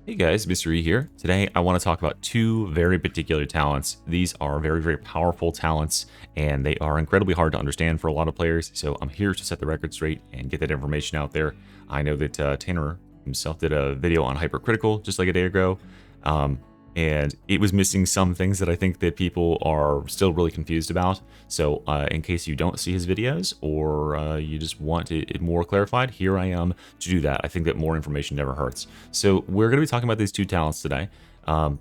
Hey guys, Mr. E here. Today I want to talk about two very particular talents. These are very powerful talents and they are incredibly hard to understand for a lot of players. So I'm here to set the record straight and get that information out there. I know that Tanner himself did a video on hypercritical just like a day ago. And it was missing some things that I think that people are still really confused about. So in case you don't see his videos or you just want it more clarified, here I am to do that. I think that more information never hurts. So we're going to be talking about these two talents today.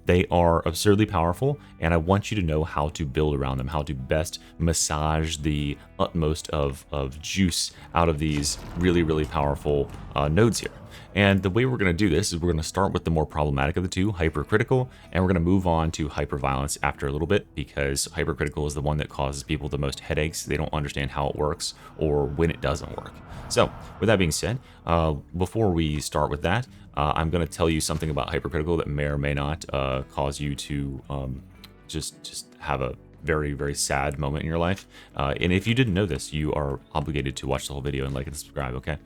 They are absurdly powerful, and I want you to know how to build around them, how to best massage the utmost of juice out of these really powerful nodes here. And the way we're going to do this is we're going to start with the more problematic of the two, hypercritical, and we're going to move on to hyperviolence after a little bit, because hypercritical is the one that causes people the most headaches. They don't understand how it works or when it doesn't work. So with that being said, before we start with that, I'm going to tell you something about hypercritical that may or may not cause you to just have a very sad moment in your life. And if you didn't know this, you are obligated to watch the whole video and like and subscribe, okay?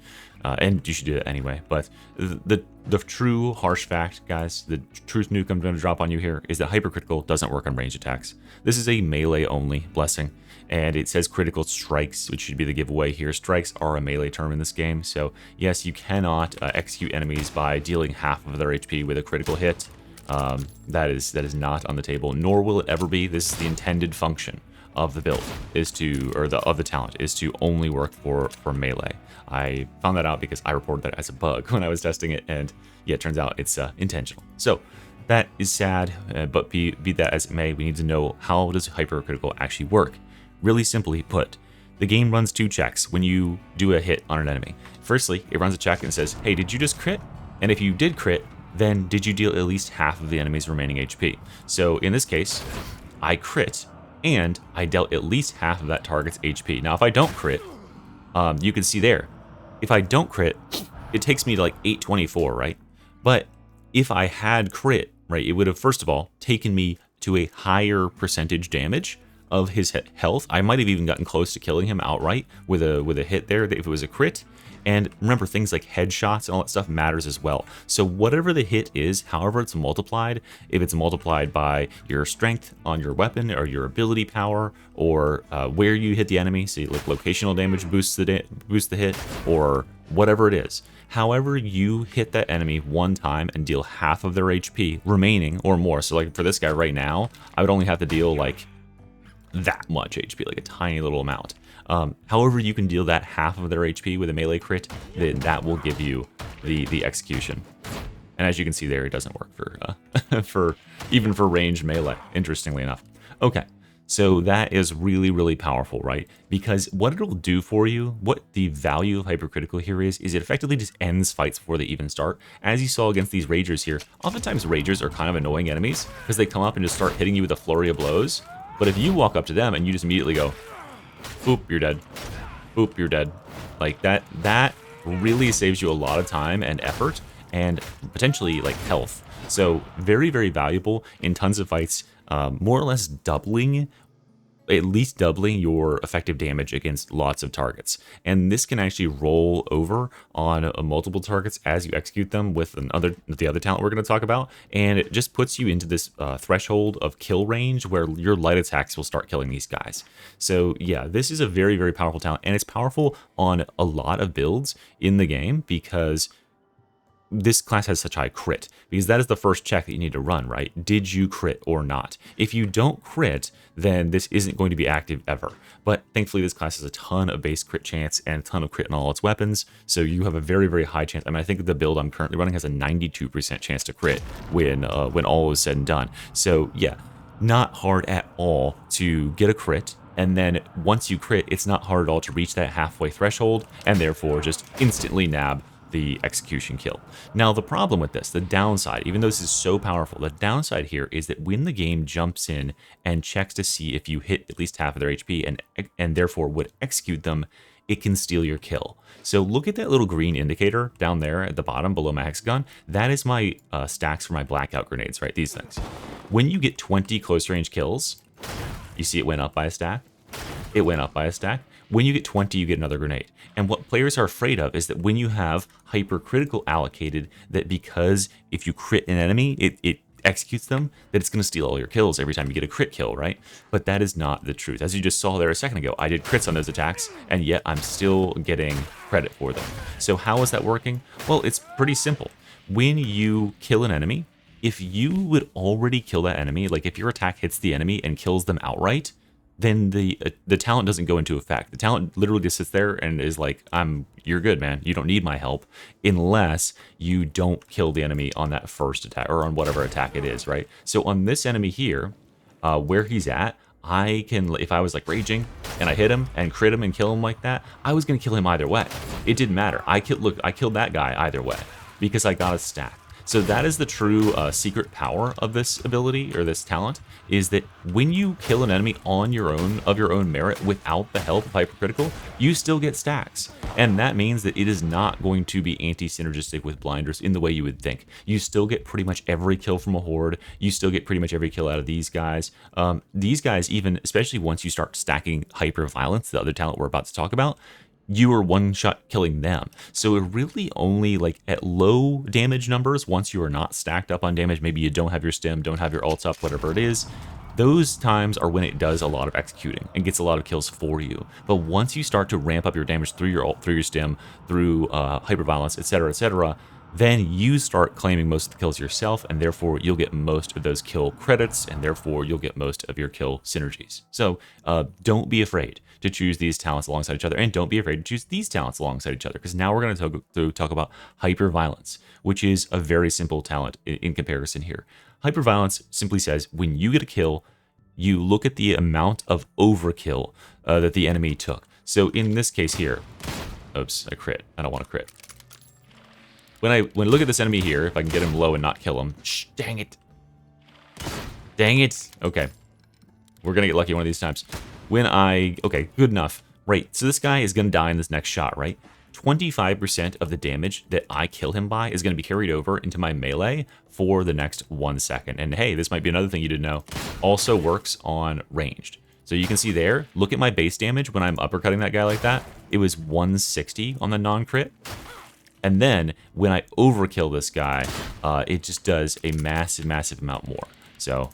And you should do that anyway. But the true harsh fact, guys, the truth nuke I'm going to drop on you here is that hypercritical doesn't work on range attacks. This is a melee only blessing. And it says critical strikes, which should be the giveaway here. Strikes are a melee term in this game. So yes, you cannot execute enemies by dealing half of their HP with a critical hit. That is not on the table, nor will it ever be. This is the intended function of the build, of the talent, is to only work for melee. I found that out because I reported that as a bug when I was testing it, and yeah, it turns out it's intentional. So that is sad, but be that as it may, we need to know, how does hypercritical actually work? Really simply put, the game runs two checks when you do a hit on an enemy. Firstly, it runs a check and says, hey, did you just crit? And if you did crit, then did you deal at least half of the enemy's remaining HP? So in this case, I crit, and I dealt at least half of that target's HP. Now, if I don't crit, you can see there, if I don't crit, it takes me to like 824, right? But if I had crit, right, it would have, first of all, taken me to a higher percentage damage of his health. I might have even gotten close to killing him outright with a hit there if it was a crit. And remember, things like headshots and all that stuff matters as well. So whatever the hit is, however it's multiplied, if it's multiplied by your strength on your weapon or your ability power, or where you hit the enemy, so like locational damage boosts the hit, or whatever it is. However you hit that enemy one time and deal half of their HP remaining or more. So like for this guy right now, I would only have to deal like that much HP, like a tiny little amount. However you can deal that half of their HP with a melee crit, then that will give you the execution. And as you can see there, it doesn't work for even for ranged melee, interestingly enough. Okay, so that is really powerful, right? Because what it'll do for you, what the value of hypercritical here is it effectively just ends fights before they even start. As you saw against these ragers here, oftentimes ragers are kind of annoying enemies because they come up and just start hitting you with a flurry of blows. But if you walk up to them and you just immediately go, boop, you're dead. Boop, you're dead. Like that really saves you a lot of time and effort and potentially like health. So very valuable in tons of fights, more or less at least doubling your effective damage against lots of targets. And this can actually roll over on multiple targets as you execute them with the other talent we're going to talk about. And it just puts you into this threshold of kill range where your light attacks will start killing these guys. So yeah, this is a very powerful talent, and it's powerful on a lot of builds in the game because this class has such high crit, because that is the first check that you need to run, right? Did you crit or not? If you don't crit, then this isn't going to be active ever. But thankfully, this class has a ton of base crit chance and a ton of crit on all its weapons, so you have a very high chance. I mean, I think the build I'm currently running has a 92% chance to crit when all is said and done. So yeah, not hard at all to get a crit. And then once you crit, it's not hard at all to reach that halfway threshold, and therefore just instantly nab the execution kill. Now, the problem with this, the downside, even though this is so powerful, the downside here is that when the game jumps in and checks to see if you hit at least half of their HP and therefore would execute them, it can steal your kill. So look at that little green indicator down there at the bottom below my hexagon. That is my stacks for my blackout grenades, right? These things. When you get 20 close range kills, you see it went up by a stack. It went up by a stack. When you get 20, you get another grenade. And what players are afraid of is that when you have hypercritical allocated, that because if you crit an enemy, it executes them, that it's going to steal all your kills every time you get a crit kill, right? But that is not the truth. As you just saw there a second ago, I did crits on those attacks, and yet I'm still getting credit for them. So how is that working? Well, it's pretty simple. When you kill an enemy, if you would already kill that enemy, like if your attack hits the enemy and kills them outright, then the talent doesn't go into effect. The talent literally just sits there and is like, you're good, man. You don't need my help, unless you don't kill the enemy on that first attack, or on whatever attack it is, right? So on this enemy here, where he's at, I can, if I was like raging and I hit him and crit him and kill him like that, I was gonna kill him either way. It didn't matter. I killed that guy either way because I got a stack. So that is the true secret power of this ability, or this talent, is that when you kill an enemy on your own merit without the help of hypercritical, you still get stacks. And that means that it is not going to be anti-synergistic with blinders in the way you would think. You still get pretty much every kill from a horde. You still get pretty much every kill out of these guys. These guys, even, especially once you start stacking hyperviolence, the other talent we're about to talk about, you are one-shot killing them. So it really only, like, at low damage numbers, once you are not stacked up on damage, maybe you don't have your stim, don't have your ult up, whatever it is, those times are when it does a lot of executing and gets a lot of kills for you. But once you start to ramp up your damage through your ult, through your stim, through hyperviolence, etc., then you start claiming most of the kills yourself, and therefore you'll get most of those kill credits, and therefore you'll get most of your kill synergies. So don't be afraid to choose these talents alongside each other, and don't be afraid to choose these talents alongside each other, because now we're going to talk about hyperviolence, which is a very simple talent in comparison here. Hyperviolence simply says when you get a kill, you look at the amount of overkill that the enemy took. So in this case here, oops, I crit. I don't want to crit. When I look at this enemy here, if I can get him low and not kill him, dang it. Dang it. Okay. We're going to get lucky one of these times. Okay, good enough. Right, so this guy is going to die in this next shot, right? 25% of the damage that I kill him by is going to be carried over into my melee for the next 1 second. And hey, this might be another thing you didn't know. Also works on ranged. So you can see there, look at my base damage when I'm uppercutting that guy like that. It was 160 on the non-crit. And then when I overkill this guy, it just does a massive, massive amount more. So,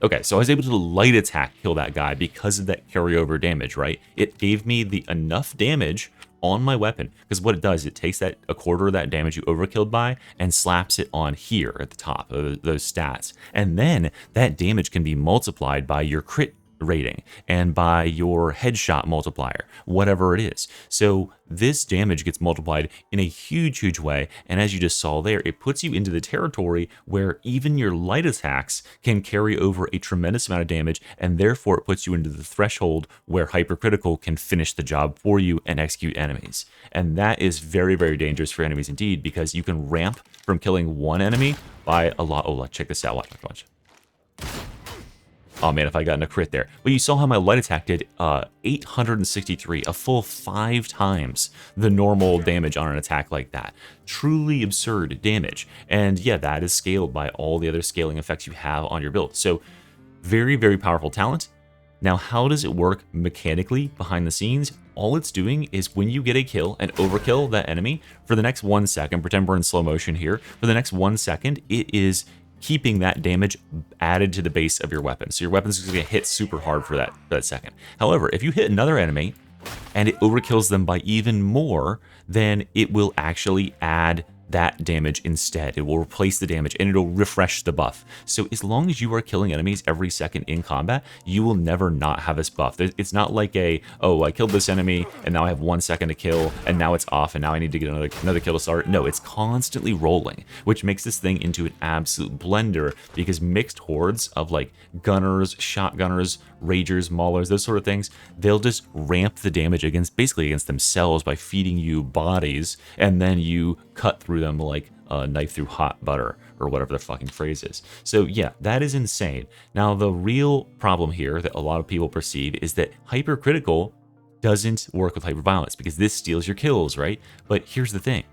okay, so I was able to light attack kill that guy because of that carryover damage, right? It gave me the enough damage on my weapon, because what it does, it takes that a quarter of that damage you overkilled by and slaps it on here at the top of those stats. And then that damage can be multiplied by your crit rating and by your headshot multiplier, whatever it is. So this damage gets multiplied in a huge, huge way. And as you just saw there, it puts you into the territory where even your light attacks can carry over a tremendous amount of damage. And therefore it puts you into the threshold where hypercritical can finish the job for you and execute enemies. And that is very, very dangerous for enemies indeed, because you can ramp from killing one enemy by a lot. Oh, check this out. Watch. Oh man, if I got in a crit there. But you saw how my light attack did 863, a full 5 times the normal damage on an attack like that. Truly absurd damage. And yeah, that is scaled by all the other scaling effects you have on your build. So very, very powerful talent. Now, how does it work mechanically behind the scenes? All it's doing is when you get a kill and overkill that enemy for the next 1 second, pretend we're in slow motion here, for the next 1 second, it is keeping that damage added to the base of your weapon. So your weapon's going to get hit super hard for that second. However, if you hit another enemy and it overkills them by even more, then it will actually add that damage instead. It will replace the damage and it'll refresh the buff. So as long as you are killing enemies every second in combat, you will never not have this buff. It's not like oh, I killed this enemy and now I have 1 second to kill and now it's off and now I need to get another kill to start. No, it's constantly rolling, which makes this thing into an absolute blender, because mixed hordes of like gunners, shotgunners, ragers, maulers, those sort of things, they'll just ramp the damage basically against themselves by feeding you bodies, and then you cut through them like a knife through hot butter, or whatever the fucking phrase is. So yeah, that is insane. Now, the real problem here that a lot of people perceive is that hypercritical doesn't work with hyperviolence, because this steals your kills, right? But here's the thing.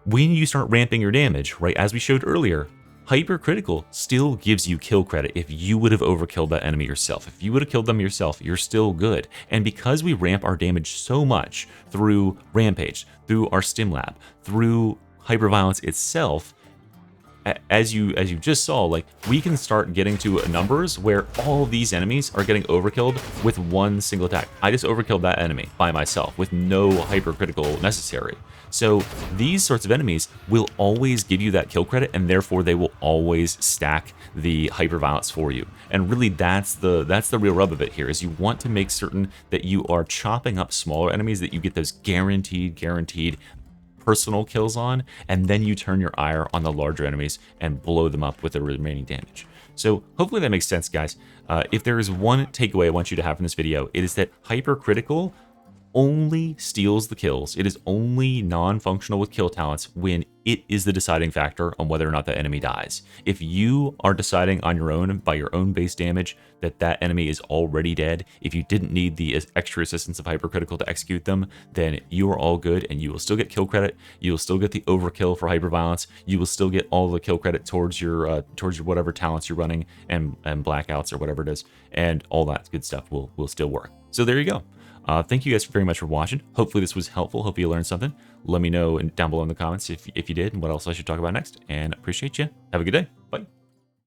When you start ramping your damage, right, as we showed earlier, Hypercritical still gives you kill credit if you would have overkilled that enemy yourself. If you would have killed them yourself, you're still good. And because we ramp our damage so much through Rampage, through our Stim Lab, through hyperviolence itself, as you just saw, like, we can start getting to numbers where all of these enemies are getting overkilled with one single attack. I just overkilled that enemy by myself with no hypercritical necessary. So these sorts of enemies will always give you that kill credit, and therefore they will always stack the hyperviolence for you. And really, that's the real rub of it here, is you want to make certain that you are chopping up smaller enemies, that you get those guaranteed personal kills on, and then you turn your ire on the larger enemies and blow them up with the remaining damage. So hopefully that makes sense, guys. If there is one takeaway I want you to have from this video, it is that hypercritical only steals the kills. It is only non-functional with kill talents when it is the deciding factor on whether or not that enemy dies. If you are deciding on your own, by your own base damage, that that enemy is already dead, if you didn't need the extra assistance of hypercritical to execute them, then you are all good, and you will still get kill credit. You will still get the overkill for hyperviolence. You will still get all the kill credit towards your whatever talents you're running, and blackouts or whatever it is, and all that good stuff will still work. So there you go. Thank you guys very much for watching. Hopefully this was helpful. Hope you learned something. Let me know down below in the comments if you did, and what else I should talk about next. And appreciate you. Have a good day.